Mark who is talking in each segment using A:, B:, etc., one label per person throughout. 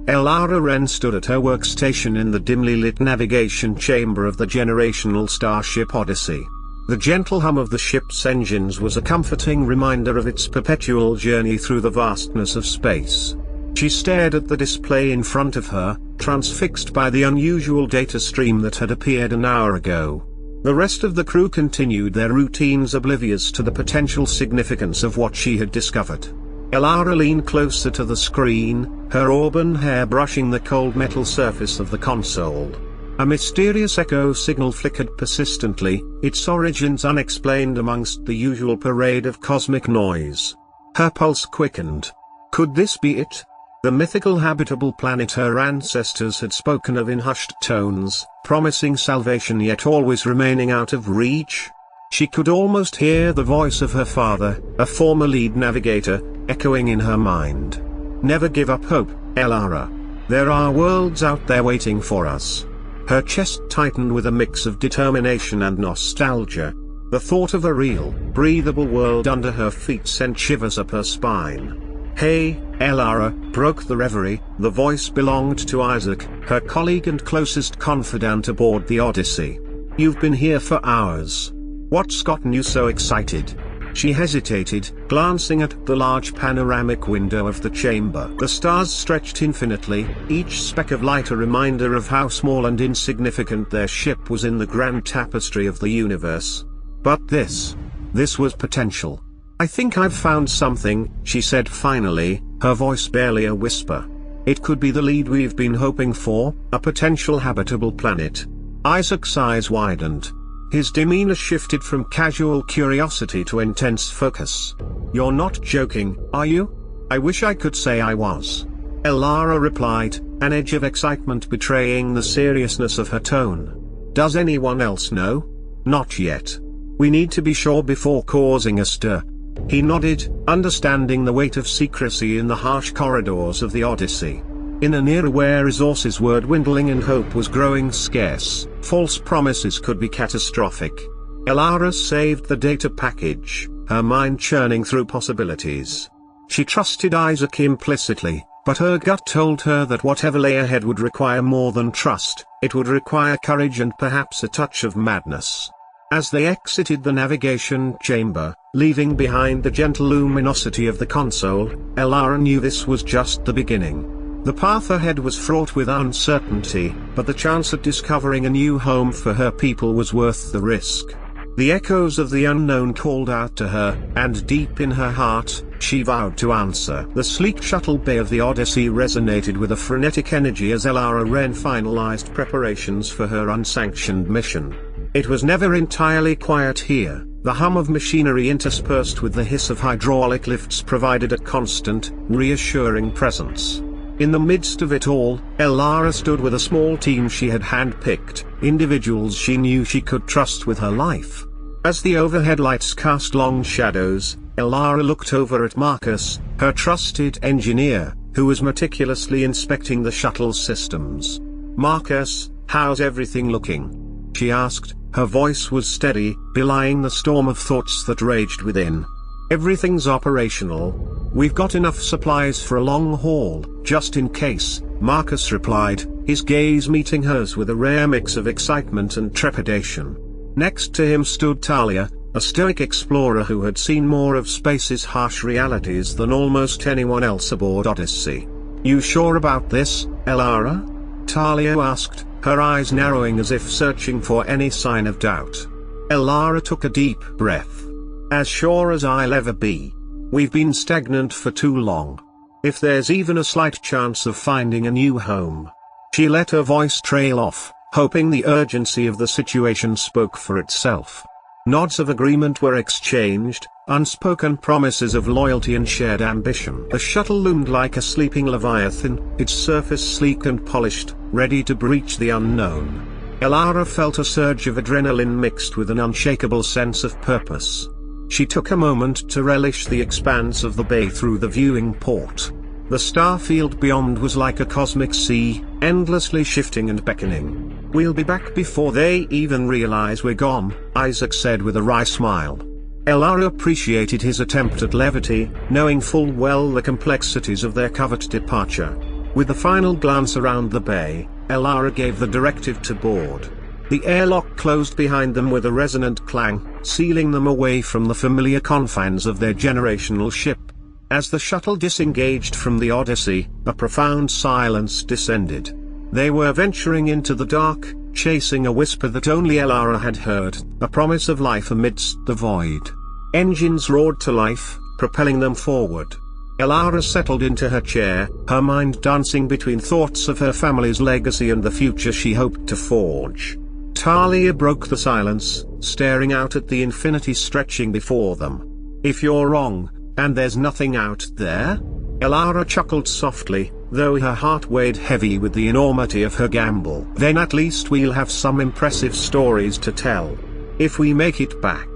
A: Elara Wren stood at her workstation in the dimly lit navigation chamber of the generational starship Odyssey. The gentle hum of the ship's engines was a comforting reminder of its perpetual journey through the vastness of space. She stared at the display in front of her, transfixed by the unusual data stream that had appeared an hour ago. The rest of the crew continued their routines, oblivious to the potential significance of what she had discovered. Elara leaned closer to the screen, her auburn hair brushing the cold metal surface of the console. A mysterious echo signal flickered persistently, its origins unexplained amongst the usual parade of cosmic noise. Her pulse quickened. Could this be it? The mythical habitable planet her ancestors had spoken of in hushed tones, promising salvation yet always remaining out of reach? She could almost hear the voice of her father, a former lead navigator, echoing in her mind. Never give up hope, Elara. There are worlds out there waiting for us. Her chest tightened with a mix of determination and nostalgia. The thought of a real, breathable world under her feet sent shivers up her spine. "Hey, Elara," broke the reverie. The voice belonged to Isaac, her colleague and closest confidant aboard the Odyssey. "You've been here for hours. What's gotten you so excited?" She hesitated, glancing at the large panoramic window of the chamber. The stars stretched infinitely, each speck of light a reminder of how small and insignificant their ship was in the grand tapestry of the universe. But this was potential. "I think I've found something," she said finally, her voice barely a whisper. "It could be the lead we've been hoping for, a potential habitable planet." Isaac's eyes widened. His demeanor shifted from casual curiosity to intense focus. "You're not joking, are you?" "I wish I could say I was," Elara replied, an edge of excitement betraying the seriousness of her tone. "Does anyone else know?" "Not yet. We need to be sure before causing a stir." He nodded, understanding the weight of secrecy in the harsh corridors of the Odyssey. In an era where resources were dwindling and hope was growing scarce, false promises could be catastrophic. Elara saved the data package, her mind churning through possibilities. She trusted Isaac implicitly, but her gut told her that whatever lay ahead would require more than trust, it would require courage and perhaps a touch of madness. As they exited the navigation chamber, leaving behind the gentle luminosity of the console, Elara knew this was just the beginning. The path ahead was fraught with uncertainty, but the chance at discovering a new home for her people was worth the risk. The echoes of the unknown called out to her, and deep in her heart, she vowed to answer. The sleek shuttle bay of the Odyssey resonated with a frenetic energy as Elara Wren finalized preparations for her unsanctioned mission. It was never entirely quiet here. The hum of machinery interspersed with the hiss of hydraulic lifts provided a constant, reassuring presence. In the midst of it all, Elara stood with a small team she had handpicked, individuals she knew she could trust with her life. As the overhead lights cast long shadows, Elara looked over at Marcus, her trusted engineer, who was meticulously inspecting the shuttle's systems. "Marcus, how's everything looking?" she asked. Her voice was steady, belying the storm of thoughts that raged within. "Everything's operational. We've got enough supplies for a long haul, just in case," Marcus replied, his gaze meeting hers with a rare mix of excitement and trepidation. Next to him stood Talia, a stoic explorer who had seen more of space's harsh realities than almost anyone else aboard Odyssey. "You sure about this, Elara?" Talia asked, her eyes narrowing as if searching for any sign of doubt. Elara took a deep breath. "As sure as I'll ever be. We've been stagnant for too long. If there's even a slight chance of finding a new home." She let her voice trail off, hoping the urgency of the situation spoke for itself. Nods of agreement were exchanged, unspoken promises of loyalty and shared ambition. The shuttle loomed like a sleeping leviathan, its surface sleek and polished, ready to breach the unknown. Elara felt a surge of adrenaline mixed with an unshakable sense of purpose. She took a moment to relish the expanse of the bay through the viewing port. The starfield beyond was like a cosmic sea, endlessly shifting and beckoning. "We'll be back before they even realize we're gone," Isaac said with a wry smile. Elara appreciated his attempt at levity, knowing full well the complexities of their covert departure. With a final glance around the bay, Elara gave the directive to board. The airlock closed behind them with a resonant clang, sealing them away from the familiar confines of their generational ship. As the shuttle disengaged from the Odyssey, a profound silence descended. They were venturing into the dark, chasing a whisper that only Elara had heard, a promise of life amidst the void. Engines roared to life, propelling them forward. Elara settled into her chair, her mind dancing between thoughts of her family's legacy and the future she hoped to forge. Talia broke the silence, staring out at the infinity stretching before them. "If you're wrong, and there's nothing out there?" Elara chuckled softly, though her heart weighed heavy with the enormity of her gamble. "Then at least we'll have some impressive stories to tell. If we make it back."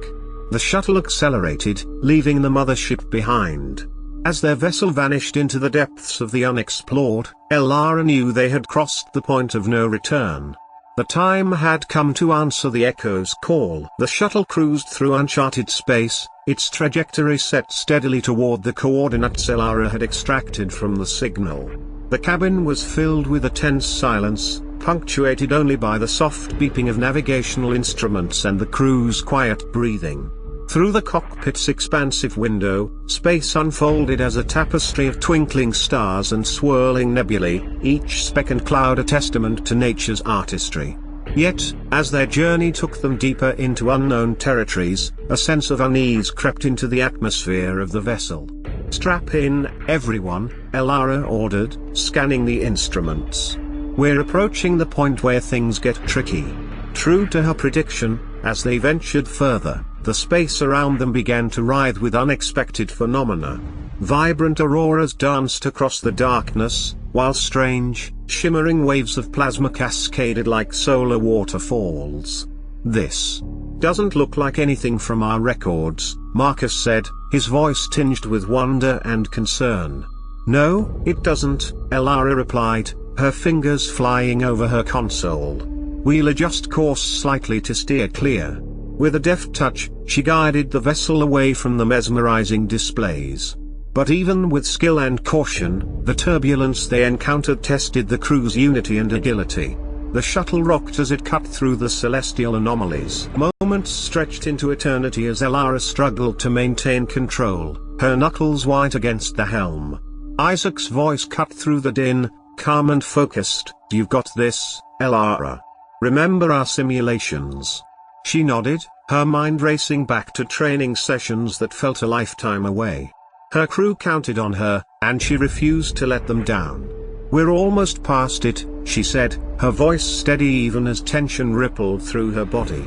A: The shuttle accelerated, leaving the mothership behind. As their vessel vanished into the depths of the unexplored, Elara knew they had crossed the point of no return. The time had come to answer the Echo's call. The shuttle cruised through uncharted space, its trajectory set steadily toward the coordinates Elara had extracted from the signal. The cabin was filled with a tense silence, punctuated only by the soft beeping of navigational instruments and the crew's quiet breathing. Through the cockpit's expansive window, space unfolded as a tapestry of twinkling stars and swirling nebulae, each speck and cloud a testament to nature's artistry. Yet, as their journey took them deeper into unknown territories, a sense of unease crept into the atmosphere of the vessel. "Strap in, everyone," Elara ordered, scanning the instruments. "We're approaching the point where things get tricky." True to her prediction, as they ventured further, the space around them began to writhe with unexpected phenomena. Vibrant auroras danced across the darkness, while strange, shimmering waves of plasma cascaded like solar waterfalls. "This doesn't look like anything from our records," Marcus said, his voice tinged with wonder and concern. "No, it doesn't," Elara replied, her fingers flying over her console. "We'll adjust course slightly to steer clear." With a deft touch, she guided the vessel away from the mesmerizing displays. But even with skill and caution, the turbulence they encountered tested the crew's unity and agility. The shuttle rocked as it cut through the celestial anomalies. Moments stretched into eternity as Elara struggled to maintain control, her knuckles white against the helm. Isaac's voice cut through the din, calm and focused. "You've got this, Elara. Remember our simulations?" She nodded, her mind racing back to training sessions that felt a lifetime away. Her crew counted on her, and she refused to let them down. "We're almost past it," she said, her voice steady even as tension rippled through her body.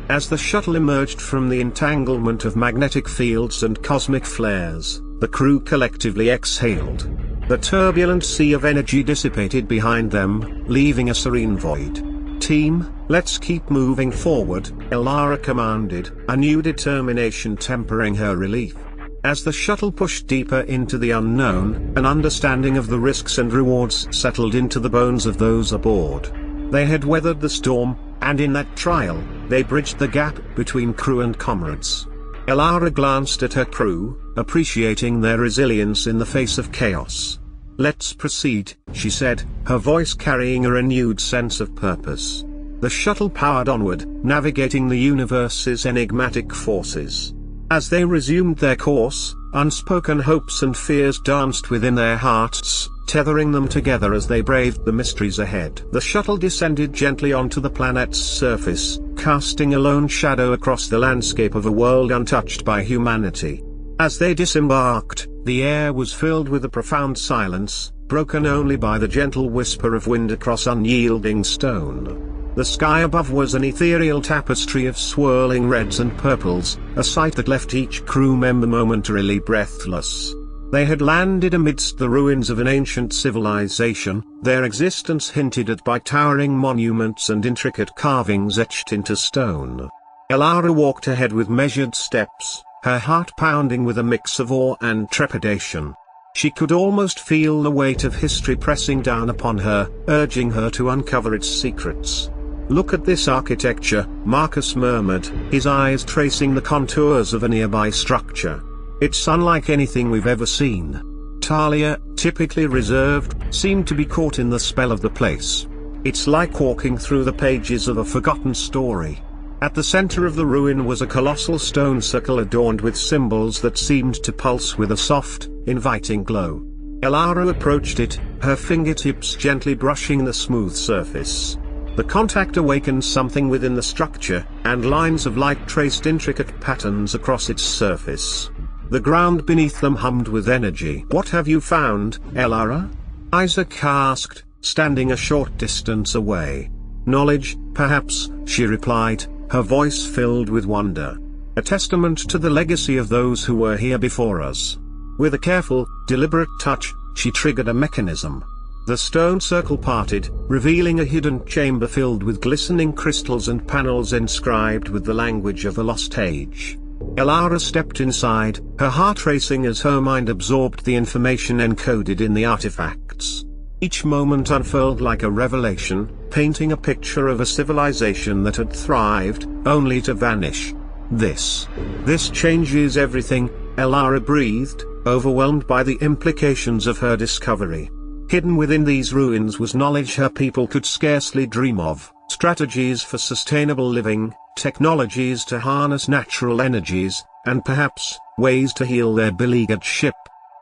A: As the shuttle emerged from the entanglement of magnetic fields and cosmic flares, the crew collectively exhaled. The turbulent sea of energy dissipated behind them, leaving a serene void. "Team, let's keep moving forward," Elara commanded, a new determination tempering her relief. As the shuttle pushed deeper into the unknown, an understanding of the risks and rewards settled into the bones of those aboard. They had weathered the storm, and in that trial, they bridged the gap between crew and comrades. Elara glanced at her crew, appreciating their resilience in the face of chaos. "Let's proceed," she said, her voice carrying a renewed sense of purpose. The shuttle powered onward, navigating the universe's enigmatic forces. As they resumed their course, unspoken hopes and fears danced within their hearts, tethering them together as they braved the mysteries ahead. The shuttle descended gently onto the planet's surface, casting a lone shadow across the landscape of a world untouched by humanity. As they disembarked, the air was filled with a profound silence, broken only by the gentle whisper of wind across unyielding stone. The sky above was an ethereal tapestry of swirling reds and purples, a sight that left each crew member momentarily breathless. They had landed amidst the ruins of an ancient civilization, their existence hinted at by towering monuments and intricate carvings etched into stone. Elara walked ahead with measured steps, her heart pounding with a mix of awe and trepidation. She could almost feel the weight of history pressing down upon her, urging her to uncover its secrets. "Look at this architecture," Marcus murmured, his eyes tracing the contours of a nearby structure. "It's unlike anything we've ever seen." Talia, typically reserved, seemed to be caught in the spell of the place. It's like walking through the pages of a forgotten story. At the center of the ruin was a colossal stone circle adorned with symbols that seemed to pulse with a soft, inviting glow. Elara approached it, her fingertips gently brushing the smooth surface. The contact awakened something within the structure, and lines of light traced intricate patterns across its surface. The ground beneath them hummed with energy. "What have you found, Elara?" Isaac asked, standing a short distance away. "Knowledge, perhaps," she replied, her voice filled with wonder. "A testament to the legacy of those who were here before us." With a careful, deliberate touch, she triggered a mechanism. The stone circle parted, revealing a hidden chamber filled with glistening crystals and panels inscribed with the language of a lost age. Elara stepped inside, her heart racing as her mind absorbed the information encoded in the artifacts. Each moment unfurled like a revelation, painting a picture of a civilization that had thrived, only to vanish. This changes everything," Elara breathed, overwhelmed by the implications of her discovery. Hidden within these ruins was knowledge her people could scarcely dream of, strategies for sustainable living, technologies to harness natural energies, and perhaps, ways to heal their beleaguered ship.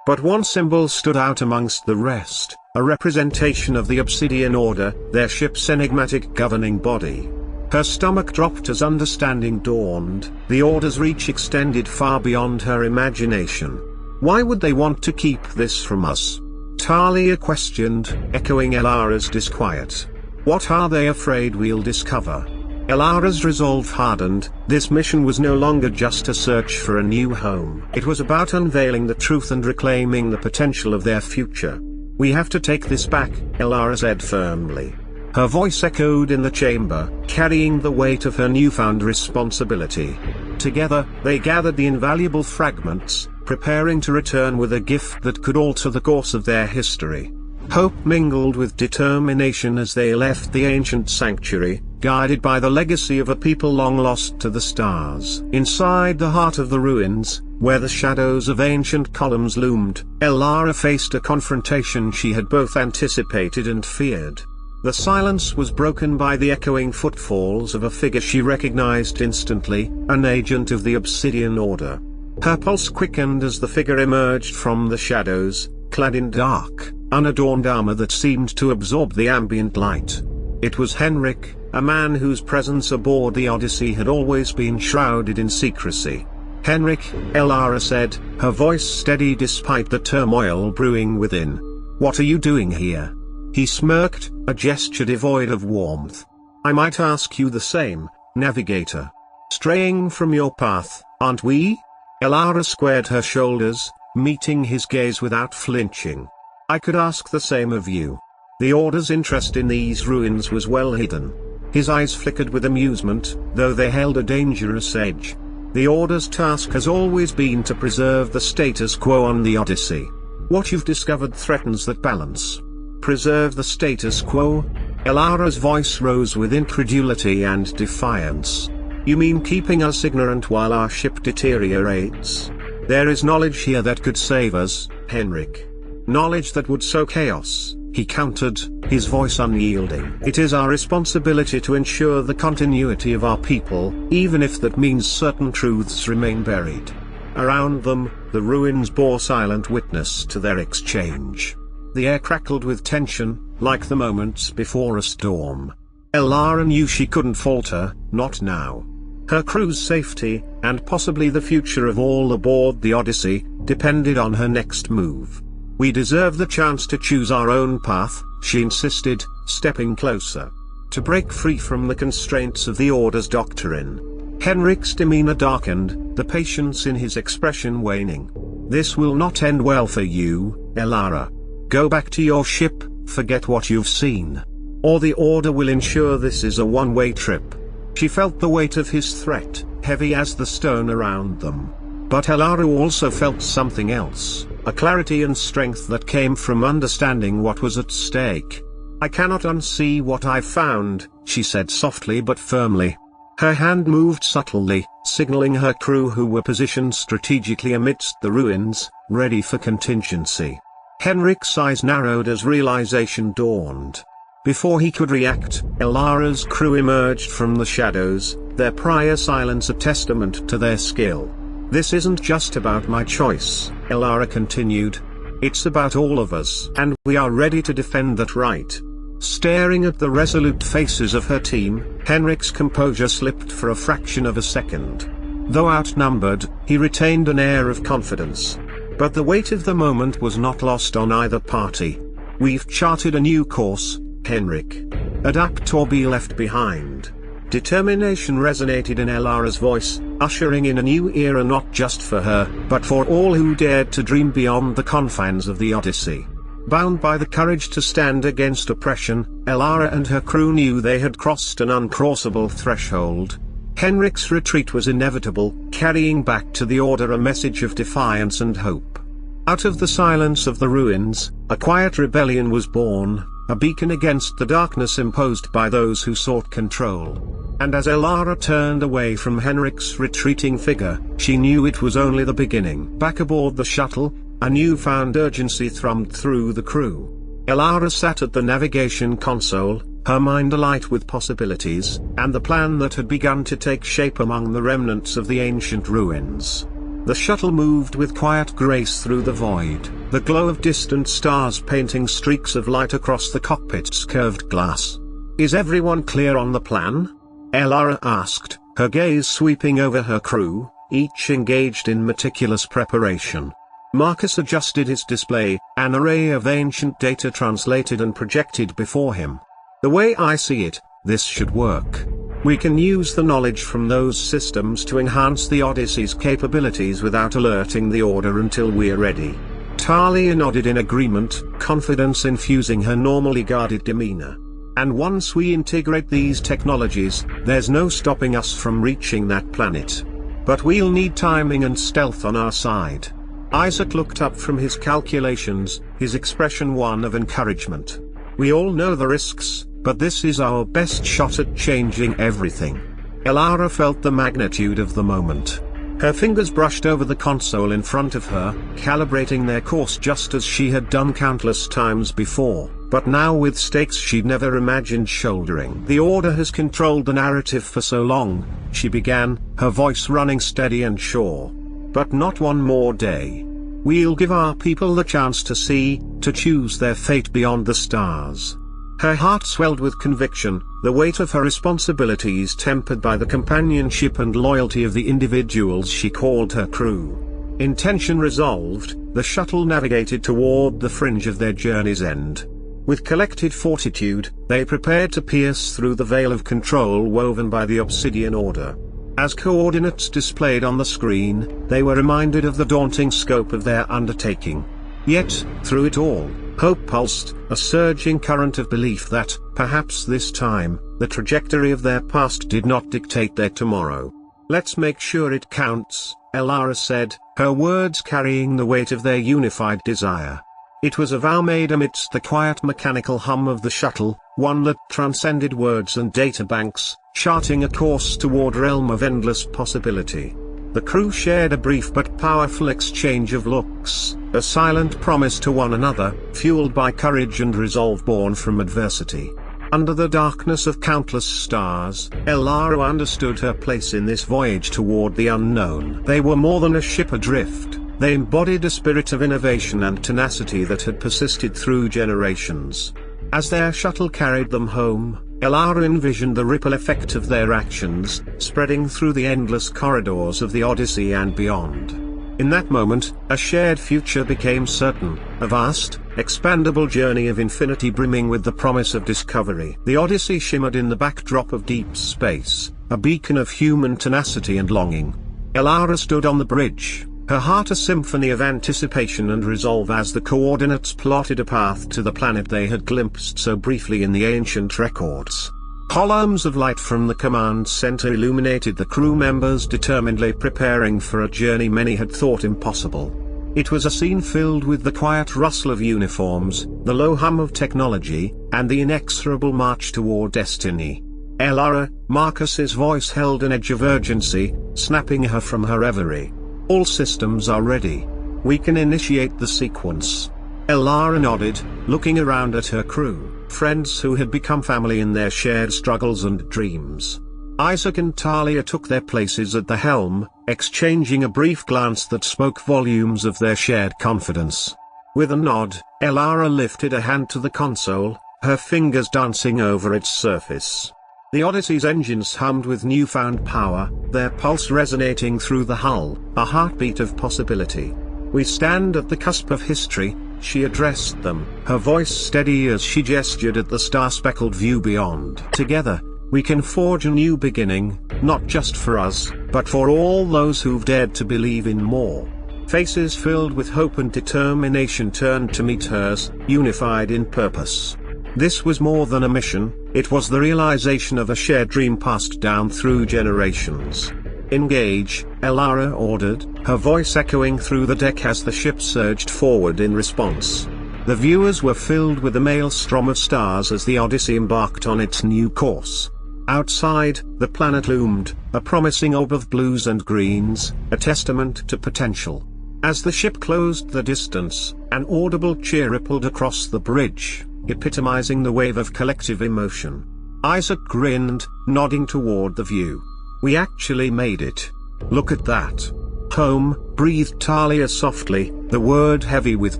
A: But one symbol stood out amongst the rest, a representation of the Obsidian Order, their ship's enigmatic governing body. Her stomach dropped as understanding dawned. The Order's reach extended far beyond her imagination. "Why would they want to keep this from us?" Talia questioned, echoing Elara's disquiet. "What are they afraid we'll discover?" Elara's resolve hardened. This mission was no longer just a search for a new home. It was about unveiling the truth and reclaiming the potential of their future. "We have to take this back," Elara said firmly. Her voice echoed in the chamber, carrying the weight of her newfound responsibility. Together, they gathered the invaluable fragments, preparing to return with a gift that could alter the course of their history. Hope mingled with determination as they left the ancient sanctuary, guided by the legacy of a people long lost to the stars. Inside the heart of the ruins, where the shadows of ancient columns loomed, Elara faced a confrontation she had both anticipated and feared. The silence was broken by the echoing footfalls of a figure she recognized instantly, an agent of the Obsidian Order. Her pulse quickened as the figure emerged from the shadows, clad in dark, unadorned armor that seemed to absorb the ambient light. It was Henrik, a man whose presence aboard the Odyssey had always been shrouded in secrecy. "Henrik," Elara said, her voice steady despite the turmoil brewing within. "What are you doing here?" He smirked, a gesture devoid of warmth. "I might ask you the same, navigator. Straying from your path, aren't we?" Elara squared her shoulders, meeting his gaze without flinching. "I could ask the same of you." The Order's interest in these ruins was well hidden. His eyes flickered with amusement, though they held a dangerous edge. The Order's task has always been to preserve the status quo on the Odyssey. What you've discovered threatens that balance. Preserve the status quo? Elara's voice rose with incredulity and defiance. "You mean keeping us ignorant while our ship deteriorates? There is knowledge here that could save us, Henrik. Knowledge that would sow chaos," he countered, his voice unyielding. "It is our responsibility to ensure the continuity of our people, even if that means certain truths remain buried." Around them, the ruins bore silent witness to their exchange. The air crackled with tension, like the moments before a storm. Elara knew she couldn't falter, not now. Her crew's safety, and possibly the future of all aboard the Odyssey, depended on her next move. "We deserve the chance to choose our own path," she insisted, stepping closer. "To break free from the constraints of the Order's doctrine." Henrik's demeanor darkened, the patience in his expression waning. "This will not end well for you, Elara. Go back to your ship, forget what you've seen. Or the Order will ensure this is a one-way trip." She felt the weight of his threat, heavy as the stone around them. But Elara also felt something else, a clarity and strength that came from understanding what was at stake. "I cannot unsee what I've found," she said softly but firmly. Her hand moved subtly, signaling her crew who were positioned strategically amidst the ruins, ready for contingency. Henrik's eyes narrowed as realization dawned. Before he could react, Elara's crew emerged from the shadows, their prior silence a testament to their skill. "This isn't just about my choice," Elara continued. "It's about all of us, and we are ready to defend that right." Staring at the resolute faces of her team, Henrik's composure slipped for a fraction of a second. Though outnumbered, he retained an air of confidence. But the weight of the moment was not lost on either party. "We've charted a new course, Henrik. Adapt or be left behind." Determination resonated in Elara's voice, ushering in a new era not just for her, but for all who dared to dream beyond the confines of the Odyssey. Bound by the courage to stand against oppression, Elara and her crew knew they had crossed an uncrossable threshold. Henrik's retreat was inevitable, carrying back to the Order a message of defiance and hope. Out of the silence of the ruins, a quiet rebellion was born, a beacon against the darkness imposed by those who sought control. And as Elara turned away from Henrik's retreating figure, she knew it was only the beginning. Back aboard the shuttle, a newfound urgency thrummed through the crew. Elara sat at the navigation console, her mind alight with possibilities, and the plan that had begun to take shape among the remnants of the ancient ruins. The shuttle moved with quiet grace through the void, the glow of distant stars painting streaks of light across the cockpit's curved glass. "Is everyone clear on the plan?" Elara asked, her gaze sweeping over her crew, each engaged in meticulous preparation. Marcus adjusted his display, an array of ancient data translated and projected before him. "The way I see it, this should work. We can use the knowledge from those systems to enhance the Odyssey's capabilities without alerting the Order until we're ready." Talia nodded in agreement, confidence infusing her normally guarded demeanor. "And once we integrate these technologies, there's no stopping us from reaching that planet. But we'll need timing and stealth on our side." Isaac looked up from his calculations, his expression one of encouragement. "We all know the risks, but this is our best shot at changing everything." Elara felt the magnitude of the moment. Her fingers brushed over the console in front of her, calibrating their course just as she had done countless times before, but now with stakes she'd never imagined shouldering. "The Order has controlled the narrative for so long," she began, her voice running steady and sure. "But not one more day. We'll give our people the chance to see, to choose their fate beyond the stars." Her heart swelled with conviction, the weight of her responsibilities tempered by the companionship and loyalty of the individuals she called her crew. Intention resolved, the shuttle navigated toward the fringe of their journey's end. With collected fortitude, they prepared to pierce through the veil of control woven by the Obsidian Order. As coordinates displayed on the screen, they were reminded of the daunting scope of their undertaking. Yet, through it all, hope pulsed, a surging current of belief that, perhaps this time, the trajectory of their past did not dictate their tomorrow. "Let's make sure it counts," Elara said, her words carrying the weight of their unified desire. It was a vow made amidst the quiet mechanical hum of the shuttle, one that transcended words and databanks, charting a course toward a realm of endless possibility. The crew shared a brief but powerful exchange of looks, a silent promise to one another, fueled by courage and resolve born from adversity. Under the darkness of countless stars, Elara understood her place in this voyage toward the unknown. They were more than a ship adrift. They embodied a spirit of innovation and tenacity that had persisted through generations. As their shuttle carried them home, Elara envisioned the ripple effect of their actions, spreading through the endless corridors of the Odyssey and beyond. In that moment, a shared future became certain, a vast, expandable journey of infinity brimming with the promise of discovery. The Odyssey shimmered in the backdrop of deep space, a beacon of human tenacity and longing. Elara stood on the bridge, her heart a symphony of anticipation and resolve as the coordinates plotted a path to the planet they had glimpsed so briefly in the ancient records. Columns of light from the command center illuminated the crew members determinedly preparing for a journey many had thought impossible. It was a scene filled with the quiet rustle of uniforms, the low hum of technology, and the inexorable march toward destiny. "Elara," Marcus's voice held an edge of urgency, snapping her from her reverie. "All systems are ready. We can initiate the sequence." Elara nodded, looking around at her crew, friends who had become family in their shared struggles and dreams. Isaac and Talia took their places at the helm, exchanging a brief glance that spoke volumes of their shared confidence. With a nod, Elara lifted a hand to the console, her fingers dancing over its surface. The Odyssey's engines hummed with newfound power, their pulse resonating through the hull, a heartbeat of possibility. "We stand at the cusp of history," she addressed them, her voice steady as she gestured at the star-speckled view beyond. "Together, we can forge a new beginning, not just for us, but for all those who've dared to believe in more." Faces filled with hope and determination turned to meet hers, unified in purpose. This was more than a mission, it was the realization of a shared dream passed down through generations. "Engage," Elara ordered, her voice echoing through the deck as the ship surged forward in response. The viewers were filled with a maelstrom of stars as the Odyssey embarked on its new course. Outside, the planet loomed, a promising orb of blues and greens, a testament to potential. As the ship closed the distance, an audible cheer rippled across the bridge, epitomizing the wave of collective emotion. Isaac grinned, nodding toward the view. "We actually made it. Look at that." "Home," breathed Talia softly, the word heavy with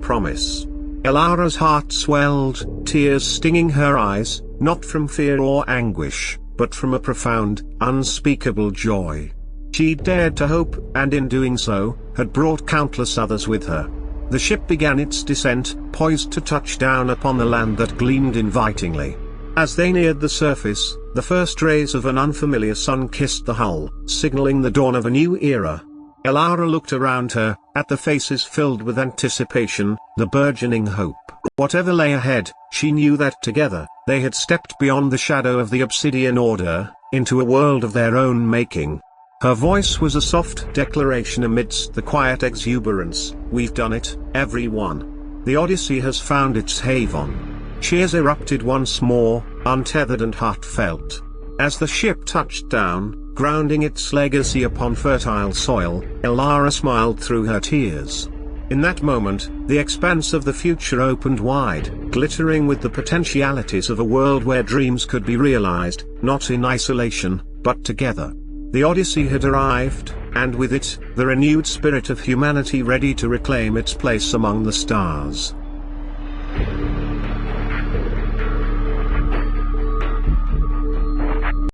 A: promise. Elara's heart swelled, tears stinging her eyes, not from fear or anguish, but from a profound, unspeakable joy. She dared to hope, and in doing so, had brought countless others with her. The ship began its descent, poised to touch down upon the land that gleamed invitingly. As they neared the surface, the first rays of an unfamiliar sun kissed the hull, signaling the dawn of a new era. Elara looked around her, at the faces filled with anticipation, the burgeoning hope. Whatever lay ahead, she knew that together, they had stepped beyond the shadow of the Obsidian Order, into a world of their own making. Her voice was a soft declaration amidst the quiet exuberance. "We've done it, everyone. The Odyssey has found its haven." Cheers erupted once more, untethered and heartfelt. As the ship touched down, grounding its legacy upon fertile soil, Elara smiled through her tears. In that moment, the expanse of the future opened wide, glittering with the potentialities of a world where dreams could be realized, not in isolation, but together. The Odyssey had arrived, and with it, the renewed spirit of humanity ready to reclaim its place among the stars.